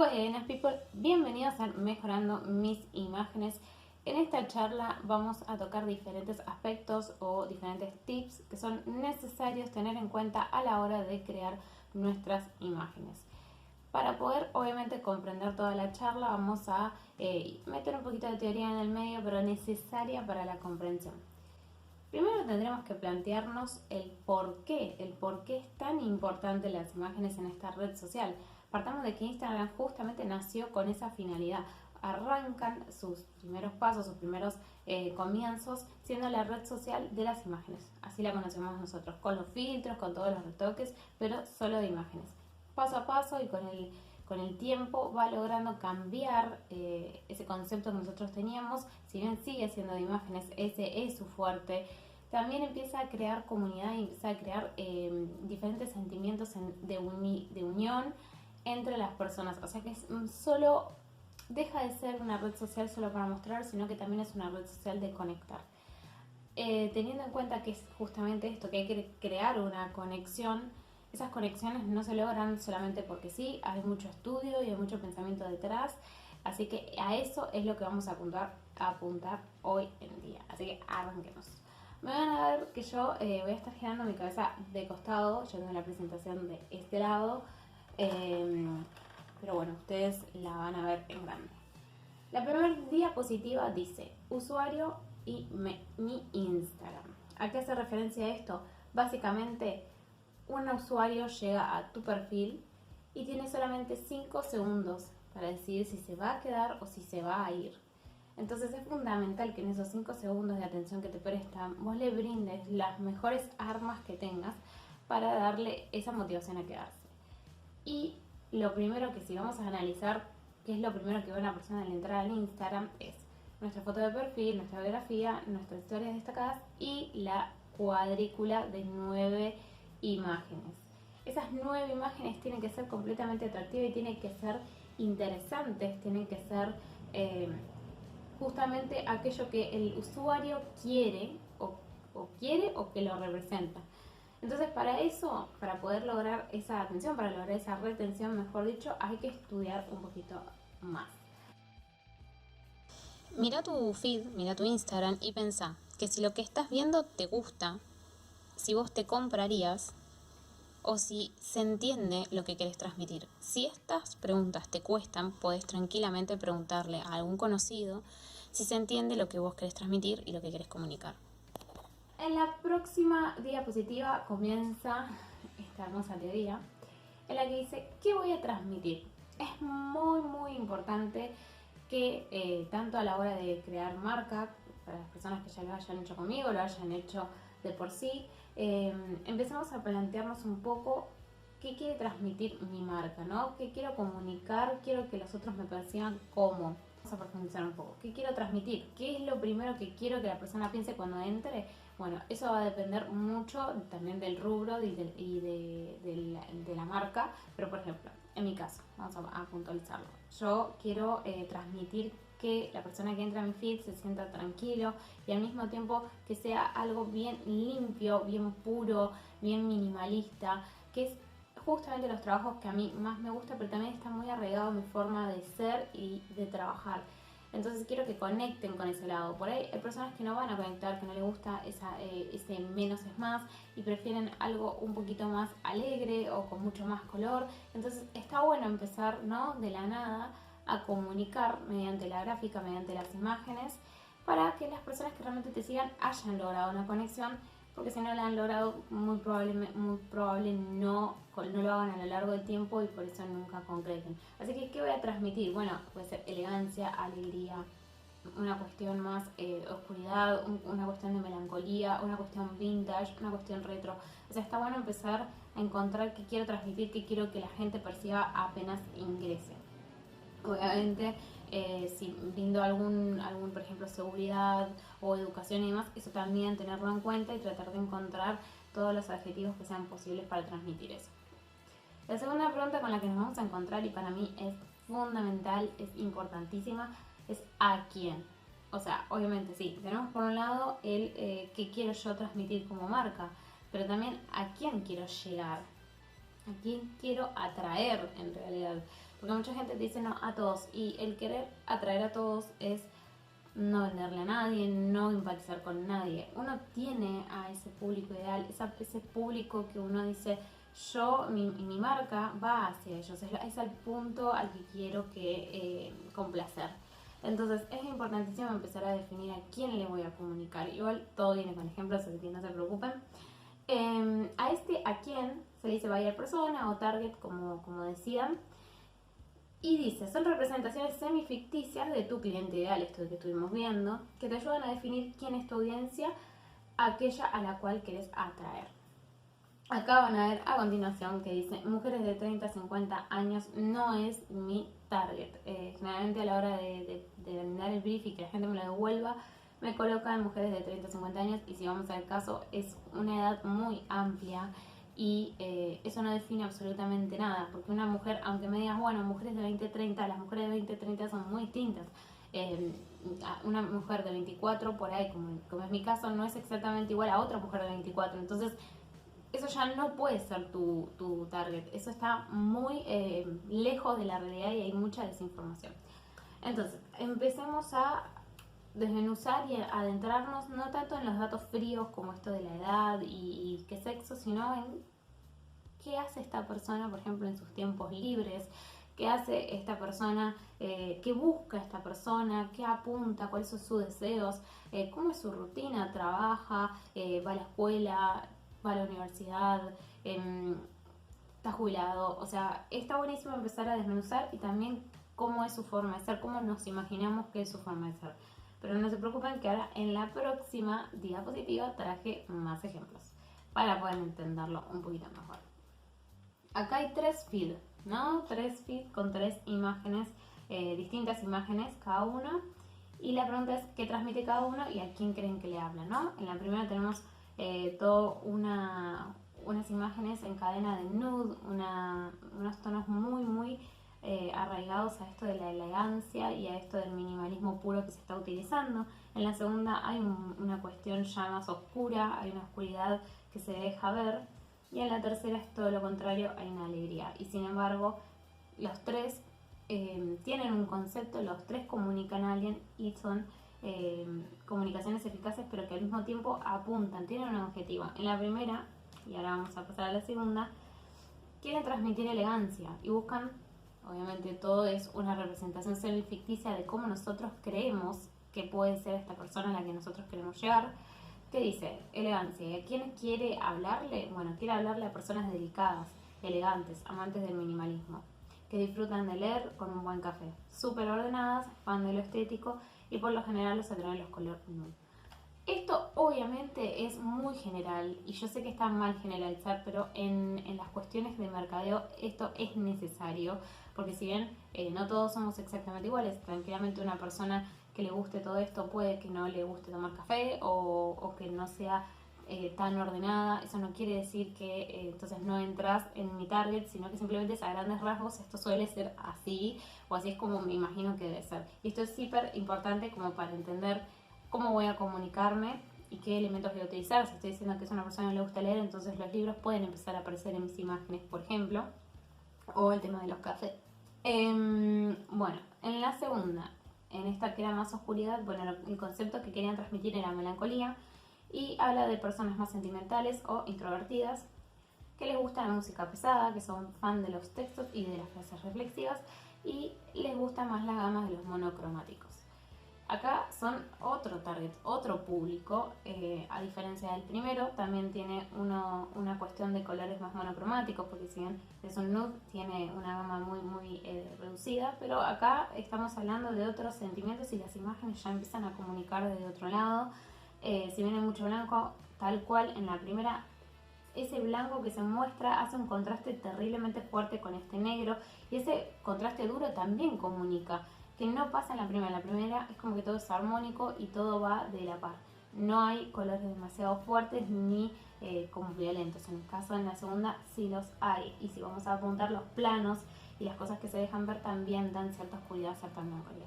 Buenas people, bienvenidos a Mejorando Mis Imágenes. En esta charla vamos a tocar diferentes aspectos o diferentes tips que son necesarios tener en cuenta a la hora de crear nuestras imágenes. Para poder obviamente comprender toda la charla vamos a meter un poquito de teoría en el medio, pero necesaria para la comprensión. Primero tendremos que plantearnos el por qué es tan importante las imágenes en esta red social. Partamos de que Instagram justamente nació con esa finalidad. Arrancan sus primeros pasos, sus primeros comienzos siendo la red social de las imágenes. Así la conocemos nosotros, con los filtros, con todos los retoques, pero solo de imágenes. Paso a paso y con el tiempo va logrando cambiar ese concepto que nosotros teníamos. Si bien sigue siendo de imágenes, ese es su fuerte. También empieza a crear comunidad y empieza a crear diferentes sentimientos de unión entre las personas. O sea que solo deja de ser una red social solo para mostrar, sino que también es una red social de conectar. Teniendo en cuenta que es justamente esto, que hay que crear una conexión. Esas conexiones no se logran solamente porque sí, hay mucho estudio y hay mucho pensamiento detrás, así que a eso es lo que vamos a apuntar hoy en día. Así que arranquemos. Me van a ver que yo voy a estar girando mi cabeza de costado, yo tengo la presentación de este lado, pero bueno, ustedes la van a ver en grande. La primera diapositiva dice usuario y mi Instagram. ¿A qué hace referencia esto? Básicamente, un usuario llega a tu perfil y tiene solamente 5 segundos para decidir si se va a quedar o si se va a ir. Entonces es fundamental que en esos 5 segundos de atención que te prestan, vos le brindes las mejores armas que tengas para darle esa motivación a quedarse. Y lo primero que si vamos a analizar qué es lo primero que ve una persona al entrar al Instagram es nuestra foto de perfil, nuestra biografía, nuestras historias destacadas y la cuadrícula de 9 imágenes. Esas 9 imágenes tienen que ser completamente atractivas y tienen que ser interesantes, tienen que ser justamente aquello que el usuario quiere o que lo representa. Entonces para eso, para poder lograr esa atención, para lograr esa retención, mejor dicho, hay que estudiar un poquito más. Mira tu feed, mira tu Instagram y pensá que si lo que estás viendo te gusta, si vos te comprarías o si se entiende lo que querés transmitir. Si estas preguntas te cuestan, podés tranquilamente preguntarle a algún conocido si se entiende lo que vos querés transmitir y lo que querés comunicar. En la próxima diapositiva comienza esta hermosa teoría en la que dice, ¿qué voy a transmitir? Es muy importante que tanto a la hora de crear marca, para las personas que ya lo hayan hecho conmigo, lo hayan hecho de por sí, empecemos a plantearnos un poco qué quiere transmitir mi marca, ¿no? ¿Qué quiero comunicar? Quiero que los otros me perciban como. Vamos a profundizar un poco. ¿Qué quiero transmitir? ¿Qué es lo primero que quiero que la persona piense cuando entre? Bueno, eso va a depender mucho también del rubro y de la marca, pero por ejemplo, en mi caso, vamos a puntualizarlo. Yo quiero transmitir que la persona que entra a mi feed se sienta tranquilo y al mismo tiempo que sea algo bien limpio, bien puro, bien minimalista, que es justamente los trabajos que a mí más me gusta, pero también está muy arraigado a mi forma de ser y de trabajar. Entonces quiero que conecten con ese lado. Por ahí hay personas que no van a conectar, que no les gusta ese menos es más y prefieren algo un poquito más alegre o con mucho más color. Entonces está bueno empezar, ¿no?, de la nada a comunicar mediante la gráfica, mediante las imágenes, para que las personas que realmente te sigan hayan logrado una conexión, porque si no la han logrado muy probable no lo hagan a lo largo del tiempo y por eso nunca concreten. Así que, ¿qué voy a transmitir? Bueno, puede ser elegancia, alegría, una cuestión más oscuridad, una cuestión de melancolía, una cuestión vintage, una cuestión retro. O sea, está bueno empezar a encontrar qué quiero transmitir, qué quiero que la gente perciba apenas ingrese. Obviamente, si brindo algún, por ejemplo, seguridad o educación y demás, eso también tenerlo en cuenta y tratar de encontrar todos los adjetivos que sean posibles para transmitir eso. La segunda pregunta con la que nos vamos a encontrar, y para mí es fundamental, es importantísima, es ¿a quién? O sea, obviamente sí, tenemos por un lado el qué quiero yo transmitir como marca, pero también a quién quiero llegar, a quién quiero atraer en realidad. Porque mucha gente te dice no a todos, y el querer atraer a todos es no venderle a nadie, no empatizar con nadie. Uno tiene a ese público ideal, ese público que uno dice, mi marca va hacia ellos, es al punto al que quiero que complacer. Entonces es importantísimo empezar a definir a quién le voy a comunicar. Igual todo viene con ejemplos, así que no se preocupen. A quién se le dice buyer persona o target, como decían. Y dice, son representaciones semificticias de tu cliente ideal, esto que estuvimos viendo, que te ayudan a definir quién es tu audiencia, aquella a la cual querés atraer. Acá van a ver a continuación que dice, mujeres de 30 a 50 años no es mi target. Generalmente a la hora de vender el brief y que la gente me lo devuelva, me colocan mujeres de 30 a 50 años, y si vamos al caso es una edad muy amplia. Y eso no define absolutamente nada, porque una mujer, aunque me digas, bueno, mujeres de 20-30, las mujeres de 20-30 son muy distintas. Una mujer de 24, por ahí, como es mi caso, no es exactamente igual a otra mujer de 24. Entonces, eso ya no puede ser tu target. Eso está muy lejos de la realidad y hay mucha desinformación. Entonces, empecemos a desmenuzar y adentrarnos no tanto en los datos fríos como esto de la edad y qué sexo, sino en qué hace esta persona, por ejemplo, en sus tiempos libres, qué hace esta persona, qué busca esta persona, qué apunta, cuáles son sus deseos, cómo es su rutina, trabaja, va a la escuela, va a la universidad, está jubilado. O sea, está buenísimo empezar a desmenuzar y también cómo es su forma de ser, cómo nos imaginamos que es su forma de ser. Pero no se preocupen que ahora en la próxima diapositiva traje más ejemplos para poder entenderlo un poquito mejor. Acá hay 3 feeds, ¿no? 3 feeds con 3 imágenes, distintas imágenes cada uno. Y la pregunta es qué transmite cada uno y a quién creen que le habla, ¿no? En la primera tenemos unas imágenes en cadena de nude, unos tonos muy arraigados a esto de la elegancia y a esto del minimalismo puro que se está utilizando. En la segunda hay una cuestión ya más oscura, hay una oscuridad que se deja ver. Y en la tercera es todo lo contrario, hay una alegría. Y sin embargo, los tres tienen un concepto, los tres comunican a alguien y son comunicaciones eficaces, pero que al mismo tiempo apuntan, tienen un objetivo. En la primera, y ahora vamos a pasar a la segunda, quieren transmitir elegancia y buscan, obviamente todo es una representación semi-ficticia de cómo nosotros creemos que puede ser esta persona a la que nosotros queremos llegar. ¿Qué dice? Elegancia. ¿Y a quién quiere hablarle? Bueno, quiere hablarle a personas dedicadas, elegantes, amantes del minimalismo, que disfrutan de leer con un buen café, súper ordenadas, fan de lo estético y por lo general los atraen los colores nude. Esto obviamente es muy general y yo sé que está mal generalizar, pero en las cuestiones de mercadeo esto es necesario, porque si bien no todos somos exactamente iguales, tranquilamente una persona que le guste todo esto puede que no le guste tomar café o que no sea tan ordenada. Eso no quiere decir que entonces no entras en mi target, sino que simplemente es a grandes rasgos esto suele ser así, o así es como me imagino que debe ser. Y esto es súper importante como para entender cómo voy a comunicarme y qué elementos voy a utilizar. Si estoy diciendo que es una persona que le gusta leer, entonces los libros pueden empezar a aparecer en mis imágenes, por ejemplo, o el tema de los cafés. Bueno, en la segunda, en esta que era más oscuridad, bueno, el concepto que querían transmitir era melancolía y habla de personas más sentimentales o introvertidas que les gusta la música pesada, que son fan de los textos y de las frases reflexivas y les gusta más la gama de los monocromáticos. Acá son otro target, otro público, a diferencia del primero, también tiene una cuestión de colores más monocromáticos, porque si bien es un nude, tiene una gama muy reducida, pero acá estamos hablando de otros sentimientos y las imágenes ya empiezan a comunicar desde otro lado. Si bien hay mucho blanco, tal cual en la primera, ese blanco que se muestra hace un contraste terriblemente fuerte con este negro, y ese contraste duro también comunica, que no pasa en la primera es como que todo es armónico y todo va de la par. No hay colores demasiado fuertes ni como violentos. En el caso de la segunda sí los hay. Y si vamos a apuntar los planos y las cosas que se dejan ver también dan cierta oscuridad, cierta melancolía.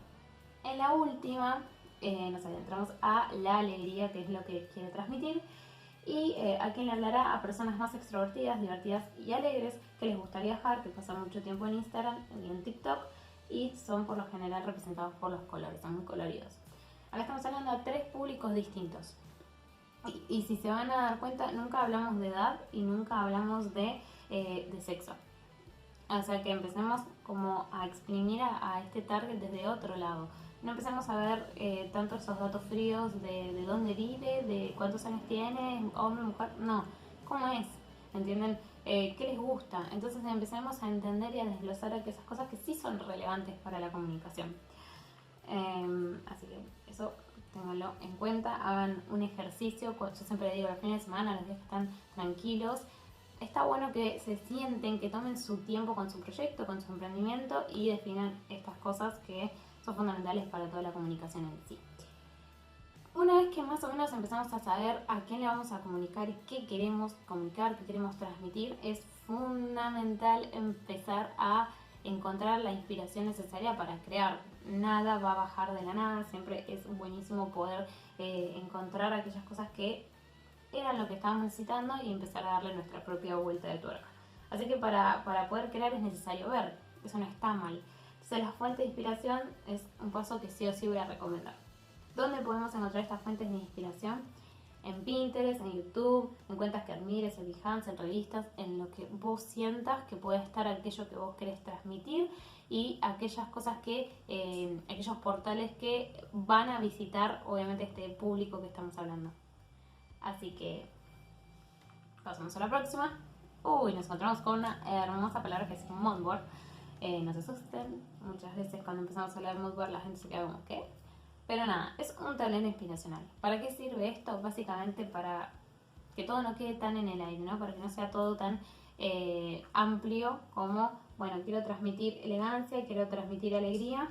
En la última nos adentramos a la alegría, que es lo que quiere transmitir. Y a quien le hablará a personas más extrovertidas, divertidas y alegres, que les gusta viajar, que pasan mucho tiempo en Instagram y en TikTok, y son por lo general representados por los colores, son muy coloridos. Acá estamos hablando de 3 públicos distintos. Y si se van a dar cuenta, nunca hablamos de edad y nunca hablamos de sexo. O sea que empecemos como a exprimir a este target desde otro lado. No empecemos a ver tanto esos datos fríos de dónde vive, de cuántos años tiene, hombre, mujer. No, ¿cómo es? ¿Entienden? ¿Qué les gusta? Entonces empecemos a entender y a desglosar aquellas cosas que sí son relevantes para la comunicación. Así que eso ténganlo en cuenta, hagan un ejercicio. Yo siempre digo, los fines de semana, los días que están tranquilos, está bueno que se sienten, que tomen su tiempo con su proyecto, con su emprendimiento y definan estas cosas que son fundamentales para toda la comunicación en sí. Una vez que más o menos empezamos a saber a quién le vamos a comunicar y qué queremos comunicar, qué queremos transmitir, es fundamental empezar a encontrar la inspiración necesaria para crear. Nada va a bajar de la nada, siempre es buenísimo poder encontrar aquellas cosas que eran lo que estábamos necesitando y empezar a darle nuestra propia vuelta de tuerca. Así que para poder crear es necesario ver, eso no está mal. Entonces la fuente de inspiración es un paso que sí o sí voy a recomendar. ¿Dónde podemos encontrar estas fuentes de inspiración? En Pinterest, en YouTube, en cuentas que admires, en Behance, en revistas, en lo que vos sientas que puede estar aquello que vos querés transmitir y aquellas cosas que, aquellos portales que van a visitar obviamente este público que estamos hablando. Así que pasamos a la próxima. Nos encontramos con una hermosa palabra que es moodboard. No se asusten, muchas veces cuando empezamos a hablar de moodboard la gente se queda como ¿qué? Pero nada, es un tablero inspiracional. ¿Para qué sirve esto? Básicamente para que todo no quede tan en el aire, ¿no? Para que no sea todo tan amplio como, bueno, quiero transmitir elegancia, quiero transmitir alegría.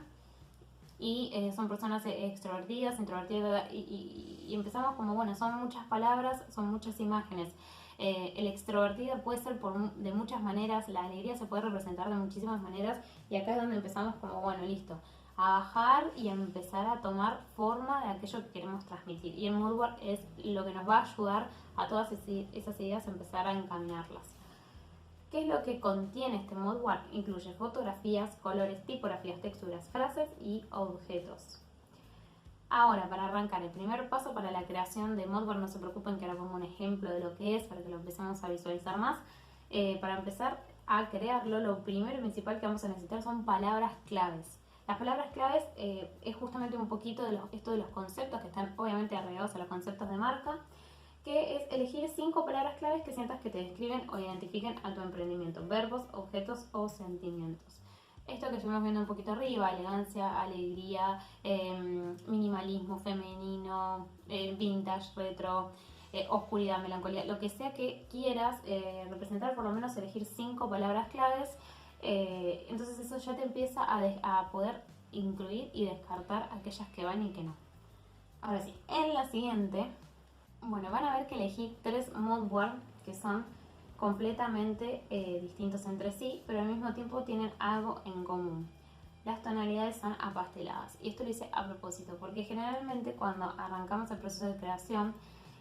Y son personas extrovertidas, introvertidas, y empezamos como, bueno, son muchas palabras, son muchas imágenes. El extrovertido puede ser de muchas maneras, la alegría se puede representar de muchísimas maneras, y acá es donde empezamos como, bueno, listo, a bajar y a empezar a tomar forma de aquello que queremos transmitir. Y el moodboard es lo que nos va a ayudar a todas esas ideas a empezar a encaminarlas. ¿Qué es lo que contiene este moodboard? Incluye fotografías, colores, tipografías, texturas, frases y objetos. Ahora, para arrancar, el primer paso para la creación de moodboard, no se preocupen que ahora pongo un ejemplo de lo que es para que lo empecemos a visualizar más. Para empezar a crearlo, lo primero y principal que vamos a necesitar son palabras claves. Las palabras claves es justamente un poquito de esto de los conceptos que están obviamente arraigados a los conceptos de marca, que es elegir 5 palabras claves que sientas que te describen o identifiquen a tu emprendimiento, verbos, objetos o sentimientos. Esto que estuvimos viendo un poquito arriba, elegancia, alegría, minimalismo, femenino, vintage, retro, oscuridad, melancolía, lo que sea que quieras representar, por lo menos elegir 5 palabras claves. Entonces eso ya te empieza a poder incluir y descartar aquellas que van y que no. Ahora sí, en la siguiente, bueno, van a ver que elegí 3 moodboard que son completamente distintos entre sí, pero al mismo tiempo tienen algo en común. Las tonalidades son apasteladas, y esto lo hice a propósito porque generalmente cuando arrancamos el proceso de creación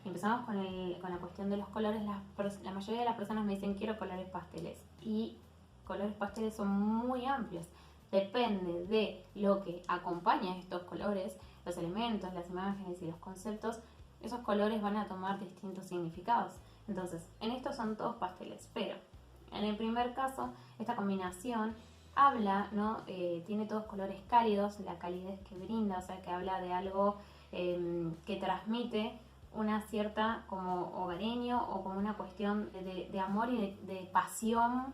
y empezamos con la cuestión de los colores, la mayoría de las personas me dicen quiero colores pasteles, y colores pasteles son muy amplios. Depende de lo que acompaña estos colores, los elementos, las imágenes y los conceptos, esos colores van a tomar distintos significados. Entonces, en estos son todos pasteles, pero en el primer caso, esta combinación habla, ¿no? Tiene todos colores cálidos, la calidez que brinda, o sea, que habla de algo que transmite una cierta como hogareño o como una cuestión de amor y de pasión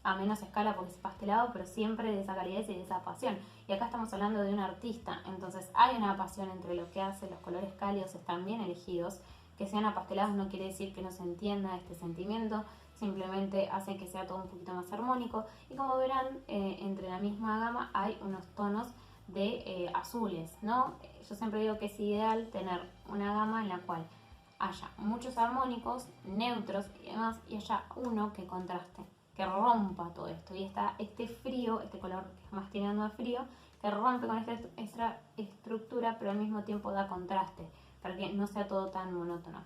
a menos escala porque es pastelado, pero siempre de esa calidez y de esa pasión. Y acá estamos hablando de un artista, entonces hay una pasión entre lo que hace, los colores cálidos están bien elegidos. Que sean apastelados no quiere decir que no se entienda este sentimiento, simplemente hace que sea todo un poquito más armónico. Y como verán, entre la misma gama hay unos tonos de azules, ¿no? Yo siempre digo que es ideal tener una gama en la cual haya muchos armónicos, neutros y demás, y haya uno que contraste, que rompa todo esto. Y está este frío, este color que es más tirando a frío, que rompe con esta estructura, pero al mismo tiempo da contraste, para que no sea todo tan monótono.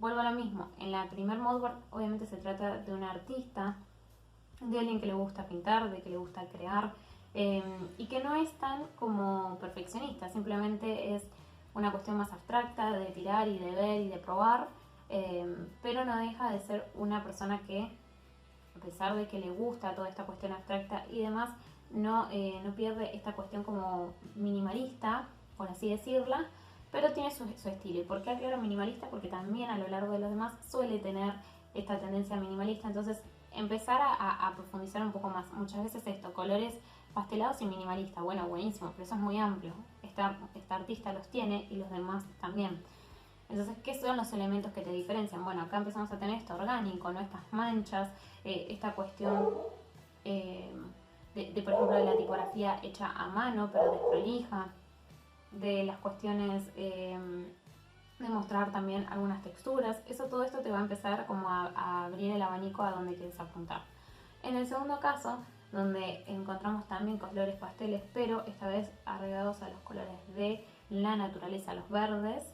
vuelvo a lo mismo, en la primer moodboard obviamente se trata de un artista, de alguien que le gusta pintar, de que le gusta crear, y que no es tan como perfeccionista, simplemente es una cuestión más abstracta de tirar y de ver y de probar, pero no deja de ser una persona que, a pesar de que le gusta toda esta cuestión abstracta y demás, no pierde esta cuestión como minimalista, por así decirla, pero tiene su estilo. ¿Y por qué aclaro minimalista? Porque también a lo largo de los demás suele tener esta tendencia minimalista, entonces empezar a profundizar un poco más. Muchas veces esto, colores pastelados y minimalista, bueno, buenísimo, pero eso es muy amplio. Esta artista los tiene y los demás también. Entonces, ¿qué son los elementos que te diferencian? Bueno, acá empezamos a tener esto orgánico, ¿no? Estas manchas, esta cuestión por ejemplo, de la tipografía hecha a mano, pero desprolija, de las cuestiones de mostrar también algunas texturas. Todo esto te va a empezar como a abrir el abanico a donde quieres apuntar. En el segundo caso, donde encontramos también colores pasteles, pero esta vez agregados a los colores de la naturaleza, los verdes,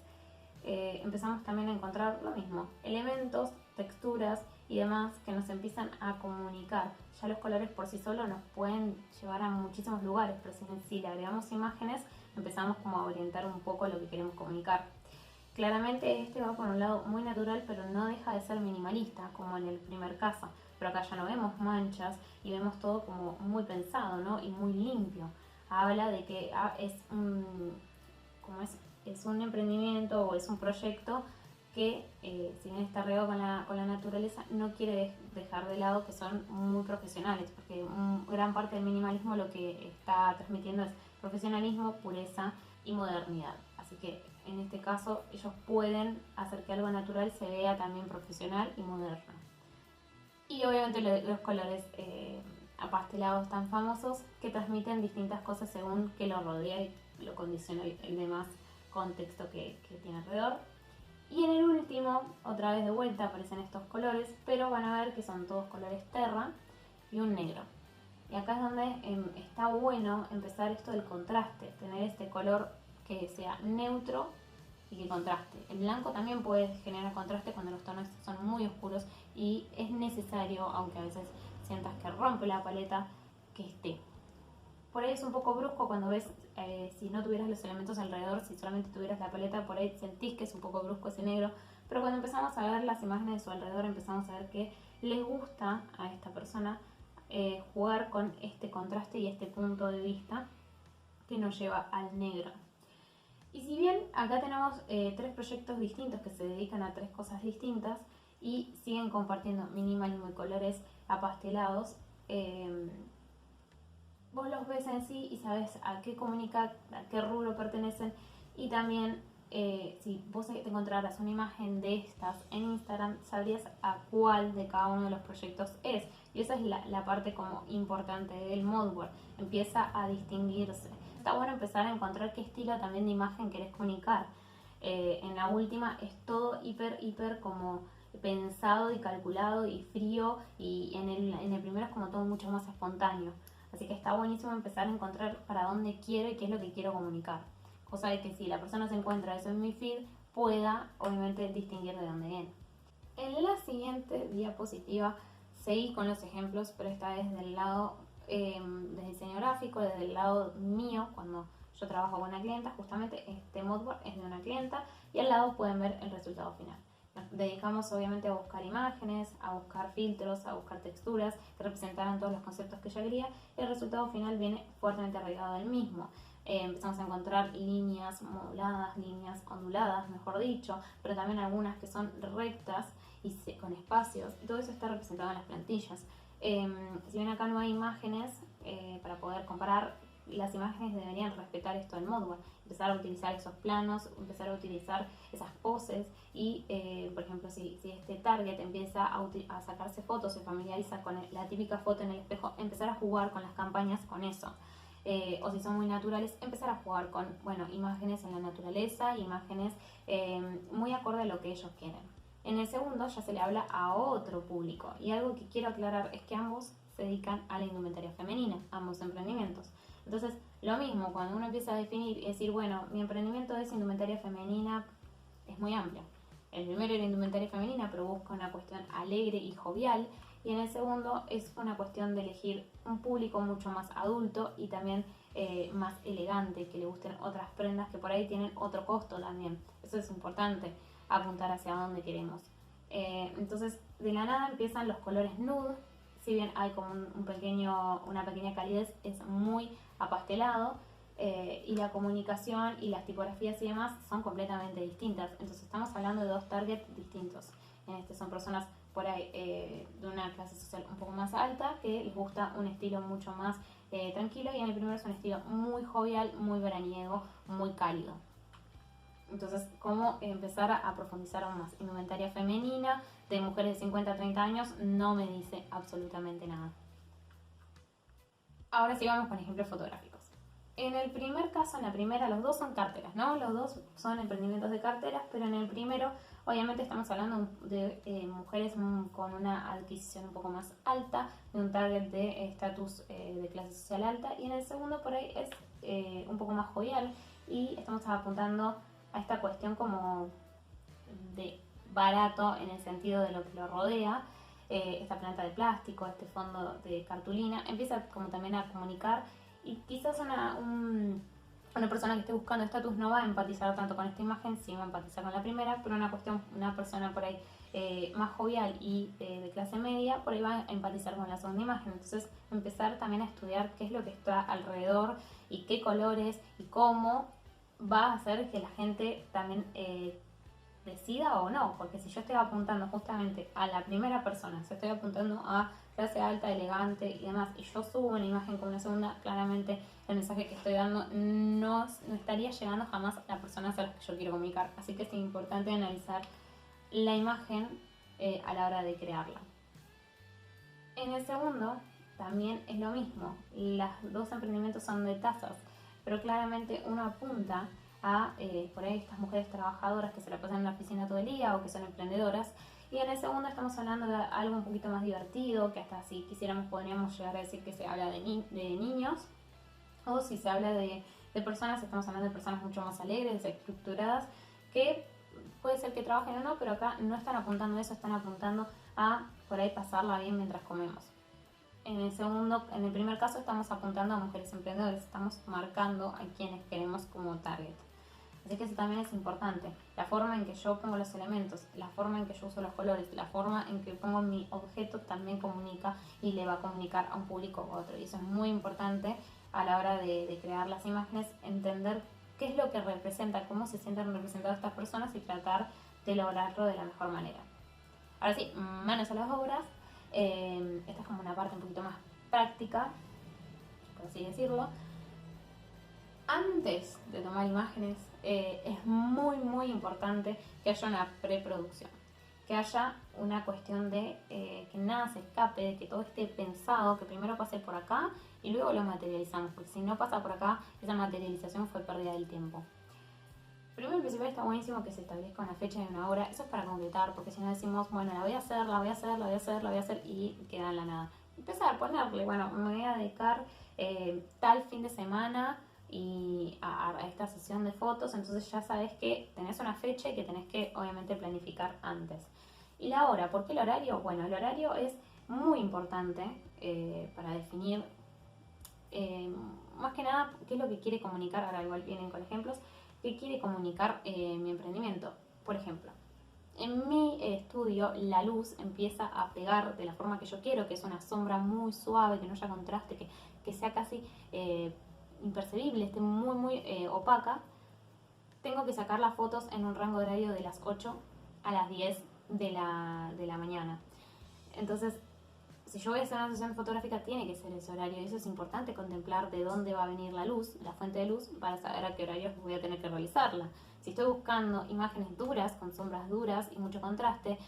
empezamos también a encontrar lo mismo, elementos, texturas y demás que nos empiezan a comunicar. Ya los colores por sí solos nos pueden llevar a muchísimos lugares, pero si le agregamos imágenes, empezamos como a orientar un poco lo que queremos comunicar. Claramente este va por un lado muy natural, pero no deja de ser minimalista, como en el primer caso. Pero acá ya no vemos manchas y vemos todo como muy pensado, ¿no? Y muy limpio. Habla de que es un emprendimiento o es un proyecto que, si bien está regado con la naturaleza, no quiere dejar de lado que son muy profesionales, porque gran parte del minimalismo lo que está transmitiendo es profesionalismo, pureza y modernidad. Así que en este caso ellos pueden hacer que algo natural se vea también profesional y moderno. Y obviamente los colores apastelados tan famosos que transmiten distintas cosas según que lo rodea y lo condiciona el demás contexto que tiene alrededor. Y en el último, otra vez de vuelta, aparecen estos colores, pero van a ver que son todos colores terra y un negro. Y acá es donde está bueno empezar esto del contraste, tener este color que sea neutro y que contraste. El blanco también puede generar contraste cuando los tonos son muy oscuros y es necesario, aunque a veces sientas que rompe la paleta, que esté. Por ahí es un poco brusco cuando ves, si no tuvieras los elementos alrededor, si solamente tuvieras la paleta, por ahí sentís que es un poco brusco ese negro, pero cuando empezamos a ver las imágenes de su alrededor, empezamos a ver que le gusta a esta persona jugar con este contraste y este punto de vista que nos lleva al negro. Y si bien acá tenemos tres proyectos distintos que se dedican a tres cosas distintas y siguen compartiendo minimalismo y colores apastelados, vos los ves en sí y sabes a qué comunican, a qué rubro pertenecen, y también si vos te encontraras una imagen de estas en Instagram, sabrías a cuál de cada uno de los proyectos es. Y esa es la parte como importante del moodboard, empieza a distinguirse. Está bueno empezar a encontrar qué estilo también de imagen querés comunicar. En la última es todo hiper como pensado y calculado y frío, y en el primero es como todo mucho más espontáneo. Así que está buenísimo empezar a encontrar para dónde quiero y qué es lo que quiero comunicar. Cosa de que si la persona se encuentra eso en mi feed, pueda obviamente distinguir de dónde viene. En la siguiente diapositiva seguí con los ejemplos, pero esta vez del lado de diseño gráfico, desde el lado mío, cuando yo trabajo con una clienta. Justamente este moodboard es de una clienta y al lado pueden ver el resultado final. Nos dedicamos obviamente a buscar imágenes, a buscar filtros, a buscar texturas que representaran todos los conceptos que ella quería, y el resultado final viene fuertemente arraigado del mismo. Empezamos a encontrar líneas moduladas, líneas onduladas, mejor dicho, pero también algunas que son rectas y con espacios, y todo eso está representado en las plantillas. Si bien acá no hay imágenes para poder comparar, las imágenes deberían respetar esto del moodboard, empezar a utilizar esos planos, empezar a utilizar esas poses y, por ejemplo, si este target empieza a sacarse fotos, se familiariza con la típica foto en el espejo, empezar a jugar con las campañas con eso. O si son muy naturales, empezar a jugar con, imágenes en la naturaleza, imágenes muy acorde a lo que ellos quieren. En el segundo ya se le habla a otro público, y algo que quiero aclarar es que ambos se dedican a la indumentaria femenina, ambos emprendimientos. Entonces, lo mismo, cuando uno empieza a definir y decir, mi emprendimiento es indumentaria femenina, es muy amplio. El primero era indumentaria femenina, pero busca una cuestión alegre y jovial. Y en el segundo es una cuestión de elegir un público mucho más adulto y también más elegante, que le gusten otras prendas que por ahí tienen otro costo también. Eso es importante, apuntar hacia dónde queremos. Entonces, de la nada empiezan los colores nude. Si bien hay como una pequeña calidez, es muy apastelado. Y la comunicación y las tipografías y demás son completamente distintas. Entonces estamos hablando de dos targets distintos. En este son personas por ahí de una clase social un poco más alta que les gusta un estilo mucho más tranquilo, y en el primero es un estilo muy jovial, muy veraniego, muy cálido. Entonces, ¿cómo empezar a profundizar aún más? Indumentaria femenina de mujeres de 50 a 30 años no me dice absolutamente nada. Ahora sí vamos con ejemplos fotográficos. En el primer caso, en la primera, los dos son carteras, ¿no? Los dos son emprendimientos de carteras, pero en el primero, obviamente, estamos hablando de mujeres con una adquisición un poco más alta, de un target de estatus de clase social alta, y en el segundo, por ahí, es un poco más jovial, y estamos apuntando a esta cuestión como de barato en el sentido de lo que lo rodea. Esta planta de plástico, este fondo de cartulina, empieza como también a comunicar. Y quizás una persona que esté buscando estatus no va a empatizar tanto con esta imagen, sí va a empatizar con la primera, pero una persona por ahí más jovial y de clase media, por ahí va a empatizar con la segunda imagen. Entonces empezar también a estudiar qué es lo que está alrededor y qué colores y cómo va a hacer que la gente también decida o no, porque si yo estoy apuntando justamente a la primera persona, si estoy apuntando a clase alta, elegante y demás, y yo subo una imagen con una segunda, claramente el mensaje que estoy dando no estaría llegando jamás a las personas a las que yo quiero comunicar. Así que es importante analizar la imagen a la hora de crearla. En el segundo también es lo mismo, los dos emprendimientos son de tazas, pero claramente uno apunta a por ahí estas mujeres trabajadoras que se la pasan en la oficina todo el día o que son emprendedoras. Y en el segundo estamos hablando de algo un poquito más divertido, que hasta si quisiéramos podríamos llegar a decir que se habla de niños, o si se habla de personas, estamos hablando de personas mucho más alegres, estructuradas, que puede ser que trabajen o no, pero acá no están apuntando a eso, están apuntando a por ahí pasarla bien mientras comemos. En el primer caso estamos apuntando a mujeres emprendedoras, estamos marcando a quienes queremos como target. Así que eso también es importante. La forma en que yo pongo los elementos, la forma en que yo uso los colores, la forma en que pongo mi objeto también comunica y le va a comunicar a un público u otro. Y eso es muy importante a la hora de crear las imágenes, entender qué es lo que representa, cómo se sienten representadas estas personas y tratar de lograrlo de la mejor manera. Ahora sí, manos a las obras. Esta es como una parte un poquito más práctica, por así decirlo. Antes de tomar imágenes es muy importante que haya una preproducción, que haya una cuestión de que nada se escape, de que todo esté pensado, que primero pase por acá y luego lo materializamos, porque si no pasa por acá, esa materialización fue pérdida del tiempo. Primero y principal está buenísimo que se establezca una fecha y una hora, eso es para concretar, porque si no decimos, bueno, la voy a hacer y queda en la nada. Empezar a ponerle, bueno, me voy a dedicar tal fin de semana y a esta sesión de fotos, entonces ya sabes que tenés una fecha y que tenés que obviamente planificar antes. Y la hora, ¿por qué el horario? Bueno, el horario es muy importante para definir más que nada qué es lo que quiere comunicar. Ahora igual vienen con ejemplos, qué quiere comunicar mi emprendimiento. Por ejemplo, en mi estudio la luz empieza a pegar de la forma que yo quiero, que es una sombra muy suave, que no haya contraste, que sea casi imperceptible, esté muy opaca. Tengo que sacar las fotos en un rango de horario de las 8 a las 10 de la mañana. Entonces, si yo voy a hacer una sesión fotográfica, tiene que ser ese horario. Y eso es importante, contemplar de dónde va a venir la luz, la fuente de luz, para saber a qué horarios voy a tener que realizarla. Si estoy buscando imágenes duras, con sombras duras y mucho contraste,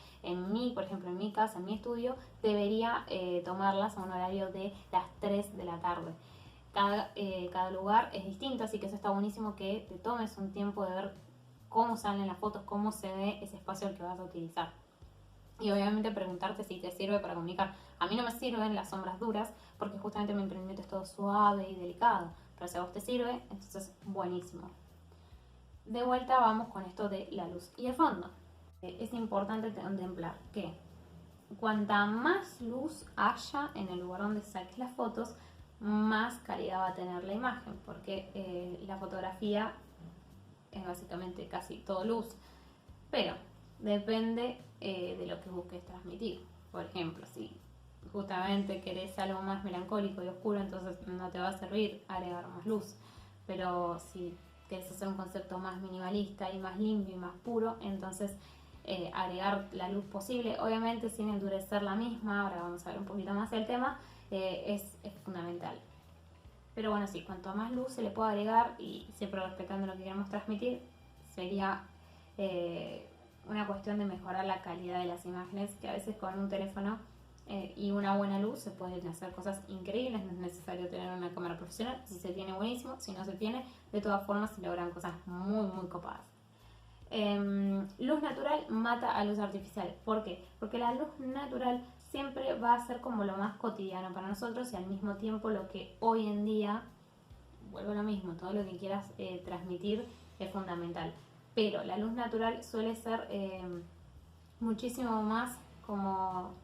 por ejemplo, en mi casa, en mi estudio, debería tomarlas a un horario de las 3 de la tarde. Cada lugar es distinto, así que eso está buenísimo, que te tomes un tiempo de ver cómo salen las fotos, cómo se ve ese espacio al que vas a utilizar. Y obviamente preguntarte si te sirve para comunicar. A mí no me sirven las sombras duras porque justamente mi emprendimiento es todo suave y delicado. Pero si a vos te sirve, entonces buenísimo. De vuelta vamos con esto de la luz y el fondo. Es importante contemplar que cuanta más luz haya en el lugar donde saques las fotos, más calidad va a tener la imagen, porque la fotografía es básicamente casi todo luz, pero depende de lo que busques transmitir. Por ejemplo, si justamente querés algo más melancólico y oscuro, entonces no te va a servir agregar más luz, pero si querés hacer un concepto más minimalista y más limpio y más puro, entonces agregar la luz posible, obviamente sin endurecer la misma, ahora vamos a ver un poquito más el tema, es fundamental. Pero bueno, sí, cuanto más luz se le pueda agregar y siempre respetando lo que queremos transmitir, sería una cuestión de mejorar la calidad de las imágenes, que a veces con un teléfono y una buena luz se pueden hacer cosas increíbles. No es necesario tener una cámara profesional, si se tiene buenísimo, si no se tiene, de todas formas se logran cosas muy muy copadas. Luz natural mata a luz artificial. ¿Por qué? Porque la luz natural siempre va a ser como lo más cotidiano para nosotros y al mismo tiempo lo que hoy en día, vuelvo a lo mismo, todo lo que quieras transmitir es fundamental. Pero la luz natural suele ser muchísimo más como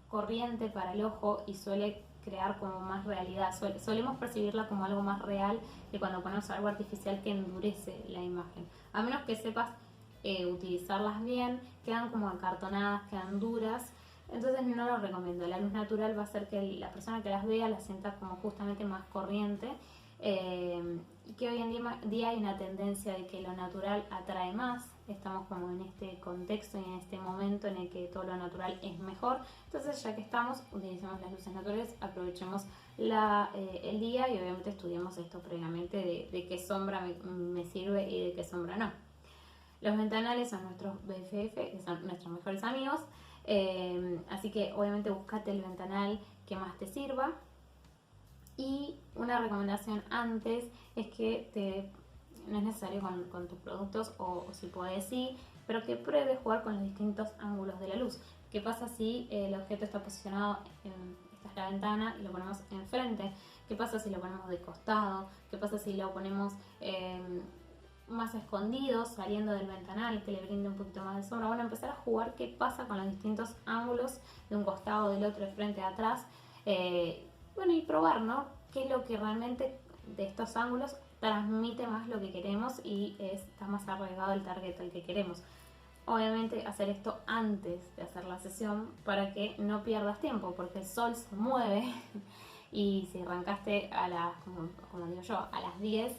corriente para el ojo y suele crear como más realidad. Solemos percibirla como algo más real que cuando ponemos algo artificial que endurece la imagen. A menos que sepas utilizarlas bien, quedan como acartonadas, quedan duras. Entonces no lo recomiendo. La luz natural va a hacer que la persona que las vea las sienta como justamente más corriente. Y que hoy en día hay una tendencia de que lo natural atrae más. Estamos como en este contexto y en este momento en el que todo lo natural es mejor. Entonces, ya que estamos, utilicemos las luces naturales, aprovechemos el día y obviamente estudiemos esto previamente de qué sombra me sirve y de qué sombra no. Los ventanales son nuestros BFF, que son nuestros mejores amigos. Así que obviamente buscate el ventanal que más te sirva. Y una recomendación antes es que no es necesario con tus productos o si puedes sí, pero que pruebes jugar con los distintos ángulos de la luz. ¿Qué pasa si el objeto está posicionado esta es la ventana y lo ponemos enfrente? ¿Qué pasa si lo ponemos de costado? ¿Qué pasa si lo ponemos más escondido, saliendo del ventanal, que le brinde un poquito más de sombra? Bueno, empezar a jugar qué pasa con los distintos ángulos de un costado, del otro, de frente, de atrás. Bueno, y probar, ¿no? ¿Qué es lo que realmente de estos ángulos transmite más lo que queremos y está más arraigado el target al que queremos? Obviamente hacer esto antes de hacer la sesión para que no pierdas tiempo, porque el sol se mueve y si arrancaste a las, como digo yo, a las 10,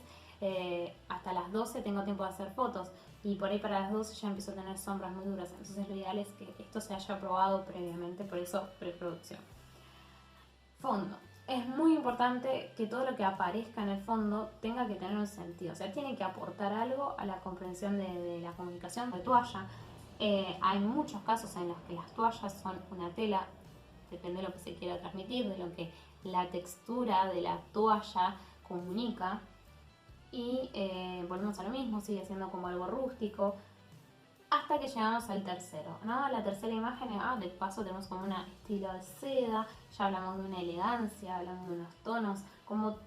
hasta las 12 tengo tiempo de hacer fotos y por ahí para las 12 ya empiezo a tener sombras muy duras. Entonces lo ideal es que esto se haya probado previamente, por eso preproducción. Fondo. Es muy importante que todo lo que aparezca en el fondo tenga que tener un sentido, o sea, tiene que aportar algo a la comprensión de la comunicación de toalla. Hay muchos casos en los que las toallas son una tela, depende de lo que se quiera transmitir, de lo que la textura de la toalla comunica. Y volvemos a lo mismo, sigue siendo como algo rústico. Hasta que llegamos al tercero, ¿no? La tercera imagen, de paso tenemos como un estilo de seda, ya hablamos de una elegancia, hablamos de unos tonos, como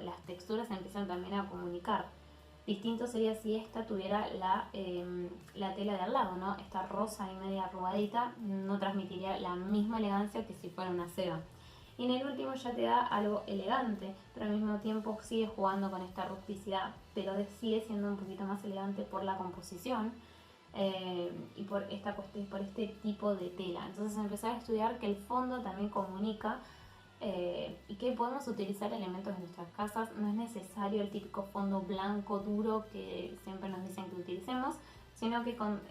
las texturas empiezan también a comunicar. Distinto sería si esta tuviera la tela de al lado, ¿no? Esta rosa y media arrugadita no transmitiría la misma elegancia que si fuera una seda. Y en el último ya te da algo elegante, pero al mismo tiempo sigue jugando con esta rusticidad, pero sigue siendo un poquito más elegante por la composición. Y por este tipo de tela. Entonces empezar a estudiar que el fondo también comunica y que podemos utilizar elementos de nuestras casas. No es necesario el típico fondo blanco duro que siempre nos dicen que utilicemos, sino que con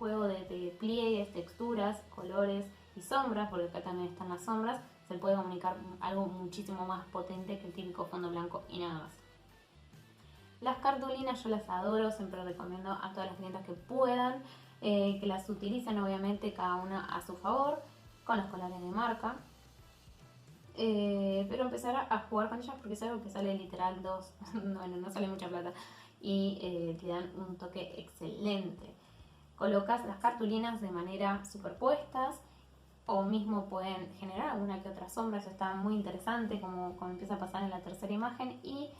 juego de pliegues, texturas, colores y sombras, porque acá también están las sombras, se puede comunicar algo muchísimo más potente que el típico fondo blanco y nada más. Las cartulinas yo las adoro, siempre recomiendo a todas las clientas que puedan, que las utilicen obviamente cada una a su favor, con los colores de marca. Pero empezar a jugar con ellas porque es algo que sale literal no sale mucha plata y te dan un toque excelente. Colocas las cartulinas de manera superpuestas o mismo pueden generar alguna que otra sombra, eso está muy interesante como empieza a pasar en la tercera imagen y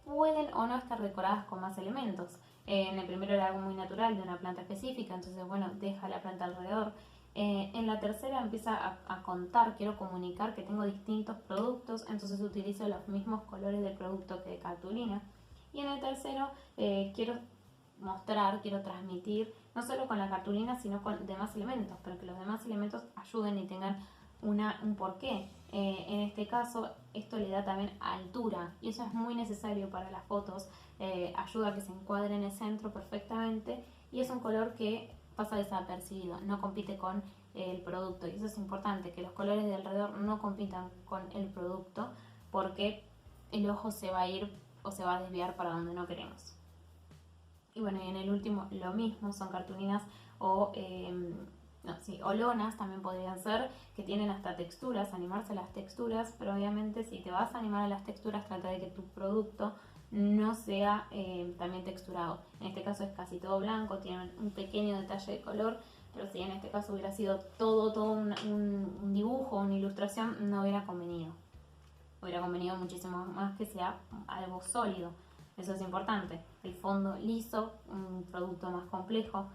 pueden o no estar decoradas con más elementos. En el primero era algo muy natural de una planta específica, entonces bueno, deja la planta alrededor. En la tercera empieza a contar, quiero comunicar que tengo distintos productos, entonces utilizo los mismos colores del producto que de cartulina. Y en el tercero quiero mostrar, quiero transmitir, no solo con la cartulina, sino con demás elementos, pero que los demás elementos ayuden y tengan un porqué. En este caso, esto le da también altura y eso es muy necesario para las fotos, ayuda a que se encuadre en el centro perfectamente y es un color que pasa desapercibido, no compite con el producto y eso es importante, que los colores de alrededor no compitan con el producto porque el ojo se va a ir o se va a desviar para donde no queremos. Y bueno, y en el último lo mismo, son cartulinas o o lonas también podrían ser, que tienen hasta texturas, animarse a las texturas, pero obviamente si te vas a animar a las texturas, trata de que tu producto no sea también texturado. En este caso es casi todo blanco, tiene un pequeño detalle de color, pero si en este caso hubiera sido todo un dibujo, una ilustración, no hubiera convenido. Hubiera convenido muchísimo más que sea algo sólido. Eso es importante. El fondo liso, un producto más complejo.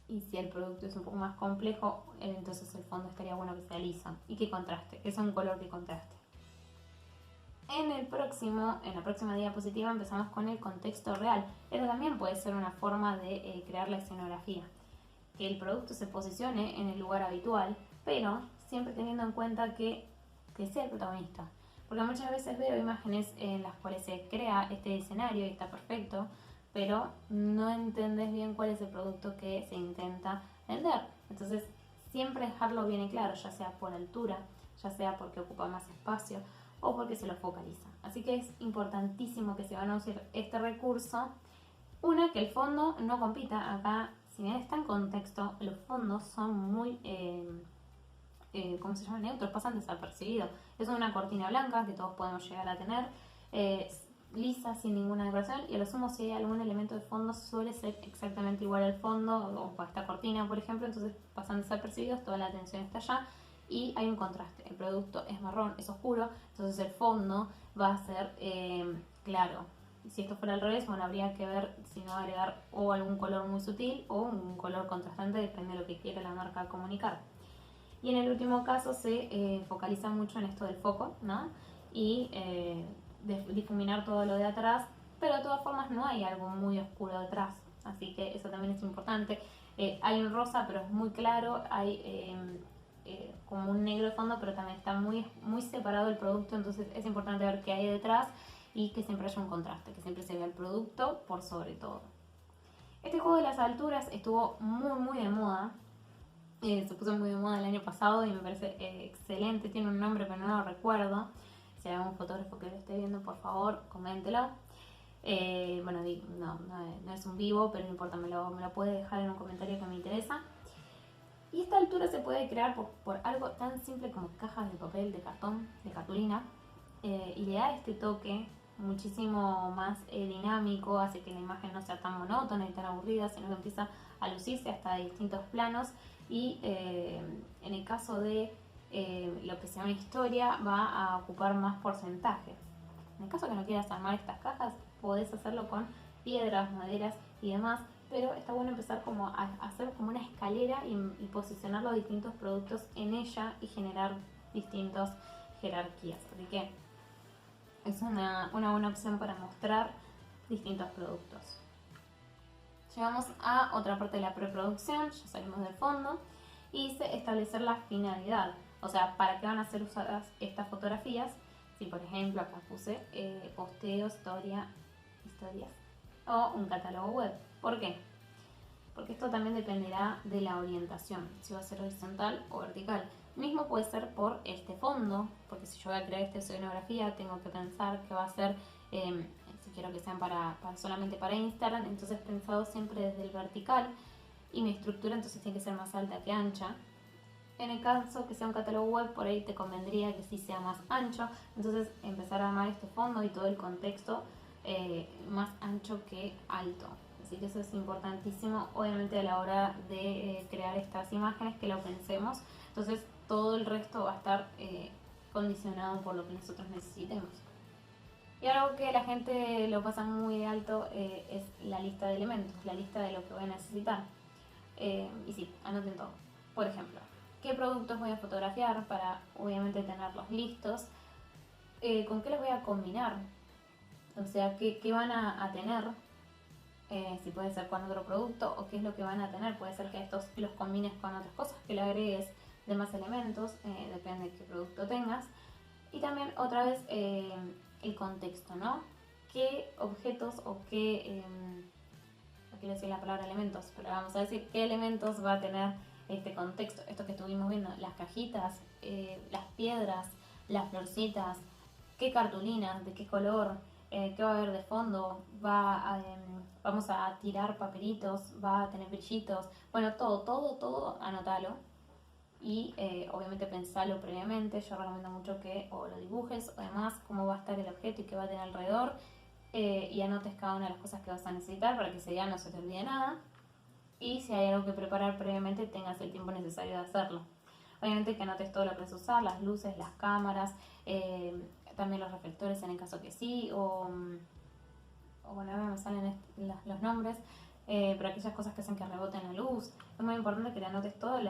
Y si el producto es un poco más complejo, entonces el fondo estaría bueno que sea liso y que contraste, que sea un color que contraste. En la próxima diapositiva empezamos con el contexto real. Esto también puede ser una forma de crear la escenografía. Que el producto se posicione en el lugar habitual, pero siempre teniendo en cuenta que sea el protagonista. Porque muchas veces veo imágenes en las cuales se crea este escenario y está perfecto, pero no entendés bien cuál es el producto que se intenta vender. Entonces, siempre dejarlo bien claro, ya sea por altura, ya sea porque ocupa más espacio o porque se lo focaliza. Así que es importantísimo que se van a usar este recurso. Una, que el fondo no compita. Acá, si bien está en contexto, los fondos son muy ¿cómo se llama? Neutros, pasan desapercibidos. Es una cortina blanca que todos podemos llegar a tener, lisa, sin ninguna decoración, y a lo sumo si hay algún elemento de fondo suele ser exactamente igual al fondo, o para esta cortina por ejemplo, entonces pasan desapercibidos, toda la atención está allá y hay un contraste. El producto es marrón, es oscuro, entonces el fondo va a ser claro. Si esto fuera al revés, bueno, habría que ver si no agregar o algún color muy sutil o un color contrastante, depende de lo que quiera la marca comunicar. Y en el último caso se focaliza mucho en esto del foco, ¿no? Y difuminar todo lo de atrás, pero de todas formas no hay algo muy oscuro detrás, así que eso también es importante. Hay un rosa, pero es muy claro, hay como un negro de fondo, pero también está muy separado el producto, entonces es importante ver qué hay detrás y que siempre haya un contraste, que siempre se vea el producto por sobre todo. Este juego de las alturas estuvo muy de moda. Se puso muy de moda el año pasado y me parece excelente. Tiene un nombre pero no lo recuerdo. Si hay algún fotógrafo que lo esté viendo, por favor, coméntelo. Bueno, no es un vivo, pero no importa, me lo puede dejar en un comentario que me interesa. Y esta altura se puede crear por algo tan simple como cajas de papel, de cartón, de cartulina. Y le da este toque muchísimo más dinámico, hace que la imagen no sea tan monótona y tan aburrida, sino que empieza a lucirse hasta distintos planos. Y en el caso de lo que sea una historia, va a ocupar más porcentaje. En el caso que no quieras armar estas cajas, podés hacerlo con piedras, maderas y demás, pero está bueno empezar como a hacer como una escalera y posicionar los distintos productos en ella y generar distintas jerarquías. Así que es una buena opción para mostrar distintos productos. Llegamos a otra parte de la preproducción, ya salimos del fondo, y dice establecer la finalidad, o sea, para qué van a ser usadas estas fotografías. Si por ejemplo acá puse posteo, historias o un catálogo web. ¿Por qué? Porque esto también dependerá de la orientación, si va a ser horizontal o vertical. Mismo puede ser por este fondo, porque si yo voy a crear esta escenografía tengo que pensar que va a ser, si quiero que sean solamente para Instagram, entonces pensado siempre desde el vertical y mi estructura entonces tiene que ser más alta que ancha. En el caso que sea un catálogo web, por ahí te convendría que sí sea más ancho, entonces empezar a armar este fondo y todo el contexto más ancho que alto. Así que eso es importantísimo, obviamente a la hora de crear estas imágenes, que lo pensemos. Entonces todo el resto va a estar condicionado por lo que nosotros necesitemos. Y algo que la gente lo pasa muy de alto es la lista de elementos, la lista de lo que voy a necesitar. Y sí, anoten todo. Por ejemplo, ¿qué productos voy a fotografiar para obviamente tenerlos listos? ¿Con qué los voy a combinar? O sea, ¿qué van a tener? Si puede ser con otro producto o qué es lo que van a tener. Puede ser que estos los combines con otras cosas, que le agregues demás elementos, depende de qué producto tengas. Y también otra vez el contexto, ¿no? ¿Qué objetos o qué, no quiero decir la palabra elementos, pero vamos a decir qué elementos va a tener este contexto? Esto que estuvimos viendo, las cajitas, las piedras, las florcitas, qué cartulinas, de qué color, qué va a haber de fondo, vamos a tirar papelitos, va a tener brillitos, bueno, todo, anótalo. Y obviamente pensalo previamente. Yo recomiendo mucho que o lo dibujes o además cómo va a estar el objeto y qué va a tener alrededor, y anotes cada una de las cosas que vas a necesitar para que ese día no se te olvide nada, y si hay algo que preparar previamente tengas el tiempo necesario de hacerlo. Obviamente que anotes todo lo que vas a usar, las luces, las cámaras, también los reflectores en el caso que sí, o bueno, ahora me salen los nombres, pero aquellas cosas que hacen que reboten la luz. Es muy importante que te anotes todo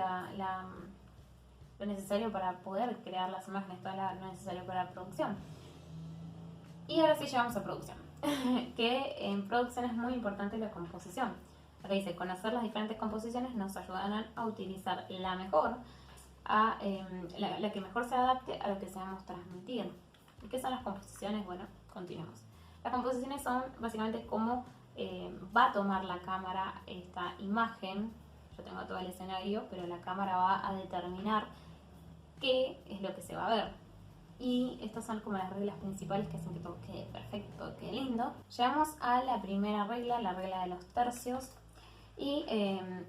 lo necesario para poder crear las imágenes, todo lo necesario para la producción. Y ahora sí llegamos a producción, que en producción es muy importante la composición. Acá dice, conocer las diferentes composiciones nos ayudarán a utilizar la mejor, la que mejor se adapte a lo que deseamos transmitir. ¿Y qué son las composiciones? Bueno, continuemos. Las composiciones son básicamente cómo va a tomar la cámara esta imagen. Yo tengo todo el escenario, pero la cámara va a determinar qué es lo que se va a ver. Y estas son como las reglas principales que hacen que todo quede perfecto, quede lindo. Llegamos a la primera regla, la regla de los tercios. Y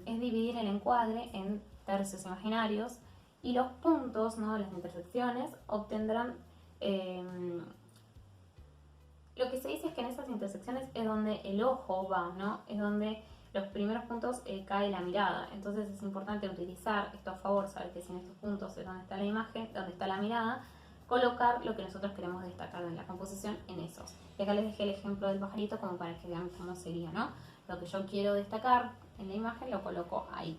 es dividir el encuadre en tercios imaginarios. Y los puntos, ¿no? Las intersecciones, obtendrán... lo que se dice es que en esas intersecciones es donde el ojo va, ¿no? Es donde los primeros puntos cae la mirada. Entonces es importante utilizar esto a favor, saber que si en estos puntos es donde está la imagen, donde está la mirada, colocar lo que nosotros queremos destacar en la composición en esos. Y acá les dejé el ejemplo del pajarito como para que vean cómo sería, ¿no? Lo que yo quiero destacar en la imagen lo coloco ahí.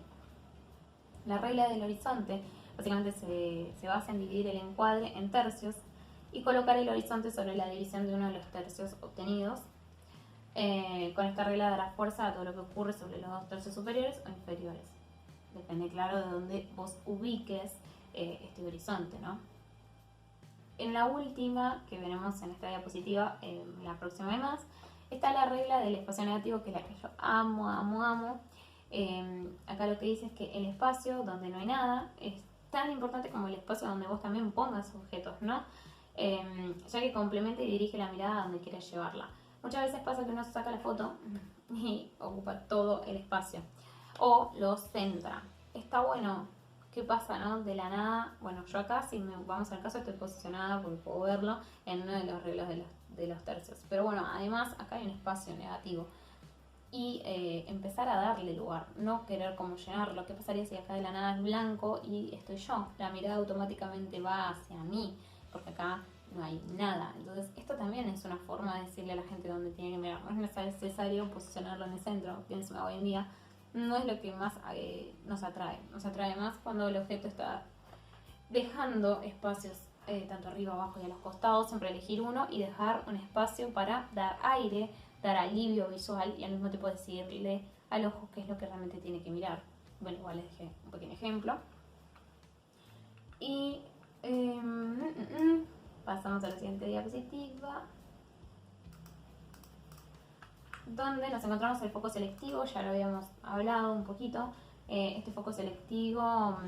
La regla del horizonte básicamente se basa en dividir el encuadre en tercios y colocar el horizonte sobre la división de uno de los tercios obtenidos. Con esta regla dará fuerza a todo lo que ocurre sobre los dos tercios superiores o inferiores. Depende, claro, de dónde vos ubiques este horizonte, ¿no? En la última, que veremos en esta diapositiva, la próxima vez más, está la regla del espacio negativo, que es la que yo amo. Acá lo que dice es que el espacio donde no hay nada es tan importante como el espacio donde vos también pongas objetos, ¿no? Ya que complementa y dirige la mirada a donde quieres llevarla. Muchas veces pasa que uno se saca la foto y ocupa todo el espacio o lo centra. Está bueno. ¿Qué pasa, no? De la nada, bueno, yo acá, si vamos al caso, estoy posicionada porque puedo verlo en uno de los reglos de los tercios. Pero bueno, además acá hay un espacio negativo. Y empezar a darle lugar, no querer como llenarlo. ¿Qué pasaría si acá de la nada es blanco y estoy yo? La mirada automáticamente va hacia mí, porque acá no hay nada. Entonces esto también es una forma de decirle a la gente dónde tiene que mirar. No es necesario posicionarlo en el centro, pienso hoy en día. No es lo que más nos atrae. Nos atrae más cuando el objeto está dejando espacios tanto arriba, abajo y a los costados. Siempre elegir uno y dejar un espacio para dar aire, dar alivio visual y al mismo tiempo decirle al ojo qué es lo que realmente tiene que mirar. Bueno, igual les dejé un pequeño ejemplo. Y pasamos a la siguiente diapositiva, donde nos encontramos el foco selectivo. Ya lo habíamos hablado un poquito. Este foco selectivo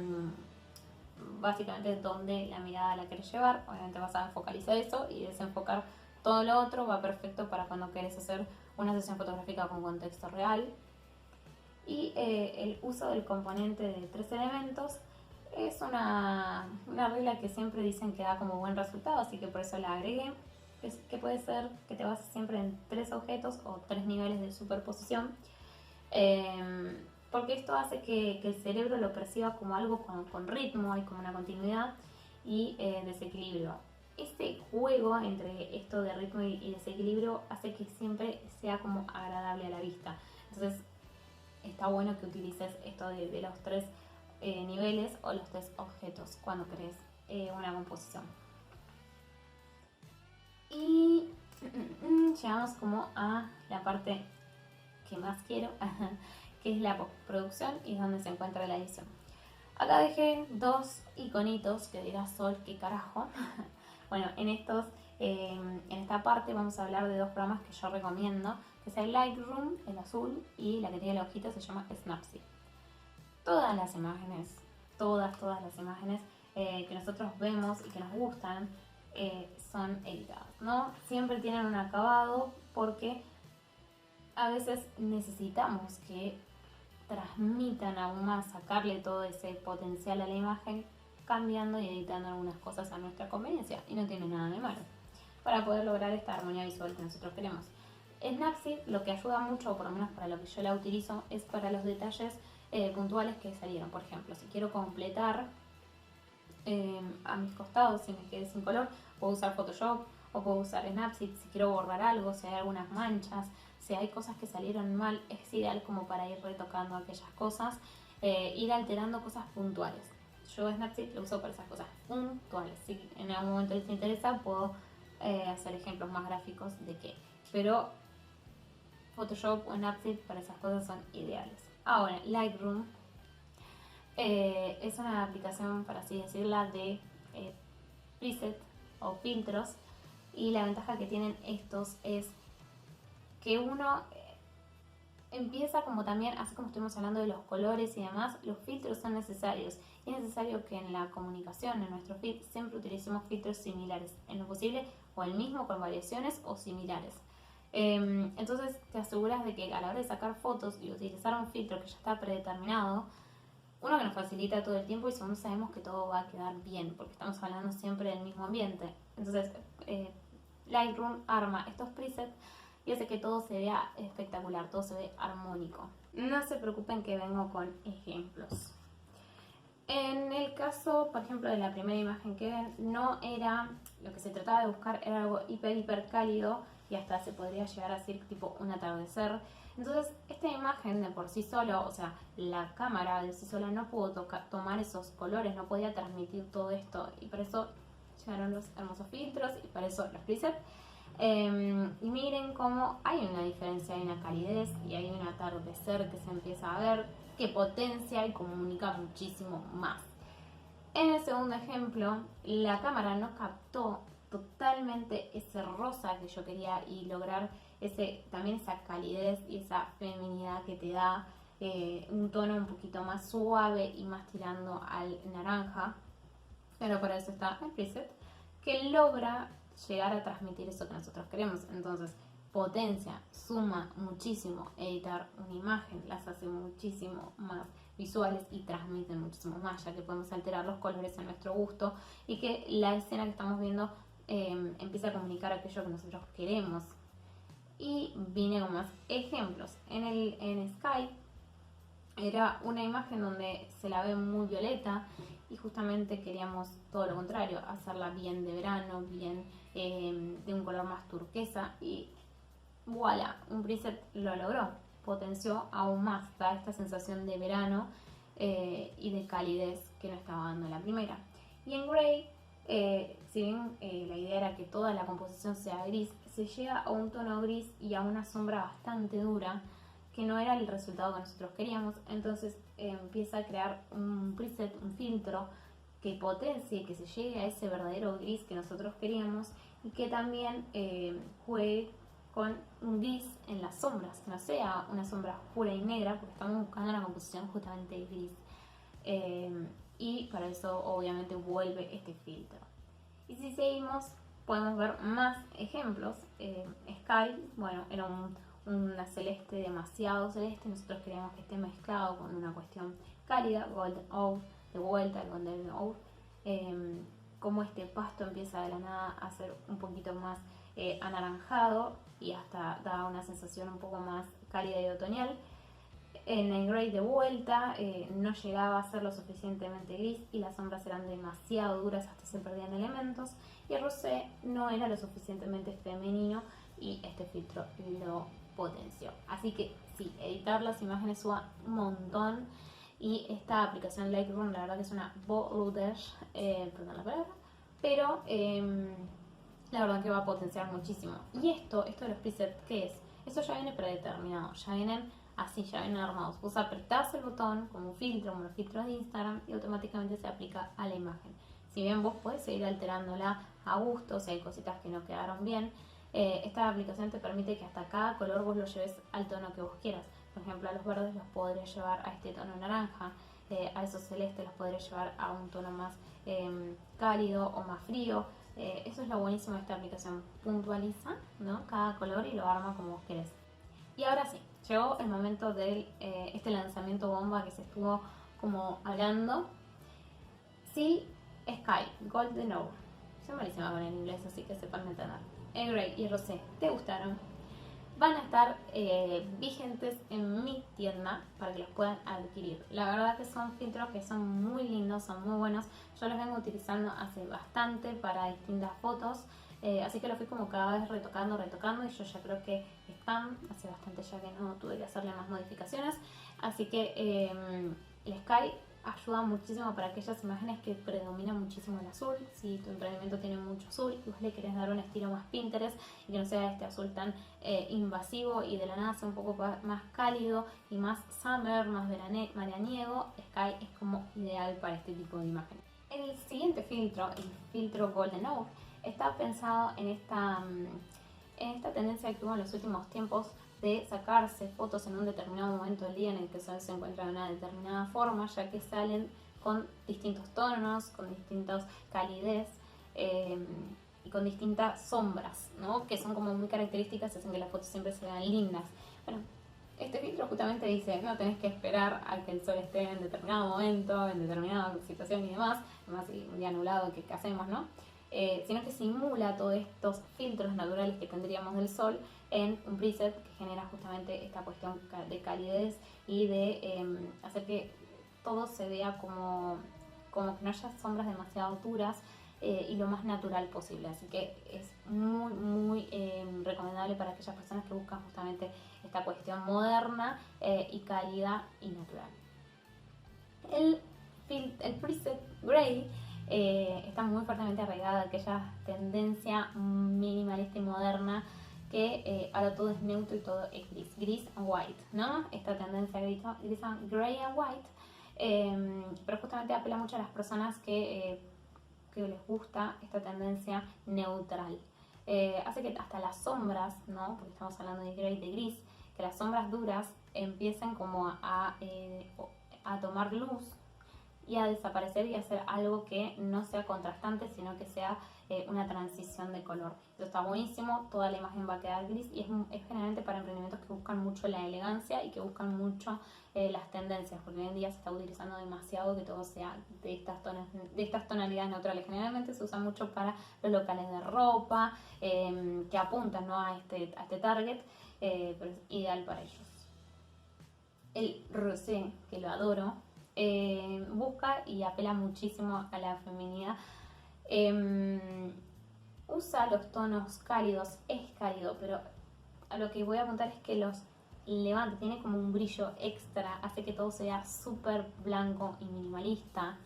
básicamente es donde la mirada la querés llevar. Obviamente vas a focalizar eso y desenfocar todo lo otro. Va perfecto para cuando querés hacer una sesión fotográfica con contexto real. Y el uso del componente de 3 elementos es una regla que siempre dicen que da como buen resultado, así que por eso la agregué. Es que puede ser que te bases siempre en 3 objetos o 3 niveles de superposición, porque esto hace que el cerebro lo perciba como algo con ritmo y como una continuidad y desequilibrio. ese juego entre esto de ritmo y desequilibrio hace que siempre sea como agradable a la vista. Entonces está bueno que utilices esto de los tres niveles o los tres objetos cuando crees una composición. Y llegamos como a la parte que más quiero, que es la postproducción y es donde se encuentra la edición. Acá dejé dos iconitos que dirás, Sol, ¿qué carajo? Bueno, en esta parte vamos a hablar de dos programas que yo recomiendo, que es el Lightroom, el azul, y la que tiene la hojita se llama Snapseed. Todas las imágenes que nosotros vemos y que nos gustan son editadas, ¿no? Siempre tienen un acabado porque a veces necesitamos que transmitan aún más, sacarle todo ese potencial a la imagen, cambiando y editando algunas cosas a nuestra conveniencia, y no tiene nada de malo, para poder lograr esta armonía visual que nosotros queremos. Snapseed lo que ayuda mucho, o por lo menos para lo que yo la utilizo, es para los detalles puntuales que salieron. Por ejemplo, si quiero completar a mis costados, si me quedé sin color, puedo usar Photoshop o puedo usar Snapseed. Si quiero borrar algo, si hay algunas manchas, si hay cosas que salieron mal, es ideal como para ir retocando aquellas cosas, ir alterando cosas puntuales. Yo Snapseed lo uso para esas cosas puntuales. Si en algún momento les interesa, puedo hacer ejemplos más gráficos de qué. Pero Photoshop o Snapseed para esas cosas son ideales. Ahora, Lightroom es una aplicación, para así decirla, de preset o filtros, y la ventaja que tienen estos es que uno empieza como también, así como estuvimos hablando de los colores y demás, los filtros son necesarios. Y es necesario que en la comunicación, en nuestro feed, siempre utilicemos filtros similares, en lo posible, o el mismo con variaciones o similares. Entonces te aseguras de que a la hora de sacar fotos y utilizar un filtro que ya está predeterminado, uno que nos facilita todo el tiempo y segundo sabemos que todo va a quedar bien, porque estamos hablando siempre del mismo ambiente. Entonces Lightroom arma estos presets y hace que todo se vea espectacular, todo se ve armónico. No se preocupen que vengo con ejemplos. En el caso, por ejemplo, de la primera imagen que ven, no era, lo que se trataba de buscar era algo hiper cálido y hasta se podría llegar a decir tipo un atardecer. Entonces, esta imagen de por sí solo, o sea, la cámara de sí sola no pudo tomar esos colores, no podía transmitir todo esto, y por eso llegaron los hermosos filtros y para eso los presets. Y miren cómo hay una diferencia, hay una calidez y hay un atardecer que se empieza a ver, que potencia y comunica muchísimo más. En el segundo ejemplo, la cámara no captó totalmente ese rosa que yo quería y lograr también esa calidez y esa feminidad que te da un tono un poquito más suave y más tirando al naranja. Pero para eso está el preset, que logra llegar a transmitir eso que nosotros queremos. Entonces potencia, suma muchísimo editar una imagen, las hace muchísimo más visuales y transmiten muchísimo más, ya que podemos alterar los colores a nuestro gusto y que la escena que estamos viendo empieza a comunicar aquello que nosotros queremos. Y vine con más ejemplos. En Sky era una imagen donde se la ve muy violeta y justamente queríamos todo lo contrario, hacerla bien de verano, bien de un color más turquesa, y voilà, un preset lo logró, potenció aún más, da esta sensación de verano y de calidez que no estaba dando la primera. Y en Grey, si bien la idea era que toda la composición sea gris, se llega a un tono gris y a una sombra bastante dura, que no era el resultado que nosotros queríamos. Entonces empieza a crear un preset, un filtro que potencie, que se llegue a ese verdadero gris que nosotros queríamos y que también juegue con un gris en las sombras, que no sea una sombra oscura y negra, porque estamos buscando una composición justamente gris. Y para eso obviamente vuelve este filtro. Y si seguimos, podemos ver más ejemplos. Sky, bueno, era una celeste demasiado celeste, nosotros queríamos que esté mezclado con una cuestión cálida, Golden Hour, de vuelta al Golden Hour, como este pasto empieza de la nada a ser un poquito más anaranjado y hasta da una sensación un poco más cálida y otoñal. En el Grey de vuelta no llegaba a ser lo suficientemente gris y las sombras eran demasiado duras, hasta se perdían elementos. Y el rosé no era lo suficientemente femenino y este filtro lo potenció. Así que sí, editar las imágenes suba un montón. Y esta aplicación Lightroom la verdad que es una boludez, perdón la palabra, pero la verdad que va a potenciar muchísimo. Y esto de los presets, ¿qué es? Esto ya viene predeterminado, ya vienen así, ya vienen armados. Vos apretás el botón como un filtro, como los filtros de Instagram, y automáticamente se aplica a la imagen. Si bien vos podés seguir alterándola a gusto, si hay cositas que no quedaron bien, esta aplicación te permite que hasta cada color vos lo lleves al tono que vos quieras. Por ejemplo, a los verdes los podrías llevar a este tono naranja, a esos celestes los podrías llevar a un tono más cálido o más frío. Eso es lo buenísimo de esta aplicación, puntualiza, ¿no?, cada color y lo arma como vos querés. Y ahora sí, llegó el momento de este lanzamiento bomba que se estuvo como hablando. Sea Sky Golden Hour. Soy malísima con el inglés, así que sepan entender. El Grey y el Rosé, ¿te gustaron? Van a estar vigentes en mi tienda para que los puedan adquirir. La verdad que son filtros que son muy lindos, son muy buenos. Yo los vengo utilizando hace bastante para distintas fotos. Así que los fui como cada vez retocando y yo ya creo que están, hace bastante ya que no tuve que hacerle más modificaciones. Así que el Sky ayuda muchísimo para aquellas imágenes que predomina muchísimo el azul. Si tu emprendimiento tiene mucho azul y vos le querés dar un estilo más Pinterest y que no sea este azul tan invasivo y de la nada sea un poco más cálido y más summer, más veraniego, Sky es como ideal para este tipo de imágenes. El siguiente filtro, el filtro Golden Hour, está pensado en esta tendencia que hubo en los últimos tiempos de sacarse fotos en un determinado momento del día en el que el sol se encuentra de una determinada forma, ya que salen con distintos tonos, con distintas calidez y con distintas sombras, ¿no?, que son como muy características y hacen que las fotos siempre se vean lindas. Bueno, este filtro justamente dice, no tenés que esperar a que el sol esté en determinado momento, en determinada situación y demás, además un día nublado, ¿qué hacemos, no? Sino que simula todos estos filtros naturales que tendríamos del sol en un preset que genera justamente esta cuestión de calidez y de hacer que todo se vea como que no haya sombras demasiado duras y lo más natural posible. Así que es muy recomendable para aquellas personas que buscan justamente esta cuestión moderna y cálida y natural. El preset Grey está muy fuertemente arraigada a aquella tendencia minimalista y moderna que ahora todo es neutro y todo es gris and white, ¿no? Esta tendencia gray and white, pero justamente apela mucho a las personas que les gusta esta tendencia neutral. Hace que hasta las sombras, ¿no?, porque estamos hablando de gray, de gris, que las sombras duras empiecen como a tomar luz y a desaparecer y a hacer algo que no sea contrastante, sino que sea una transición de color. Eso está buenísimo, toda la imagen va a quedar gris y es generalmente para emprendimientos que buscan mucho la elegancia y que buscan mucho las tendencias, porque hoy en día se está utilizando demasiado que todo sea de estas tonalidades neutrales. Generalmente se usa mucho para los locales de ropa, que apuntan, ¿no?, a este target, pero es ideal para ellos. El rosé, que lo adoro, busca y apela muchísimo a la feminidad. Usa los tonos cálidos, es cálido, pero a lo que voy a apuntar es que los levanta, tiene como un brillo extra, hace que todo se vea súper blanco y minimalista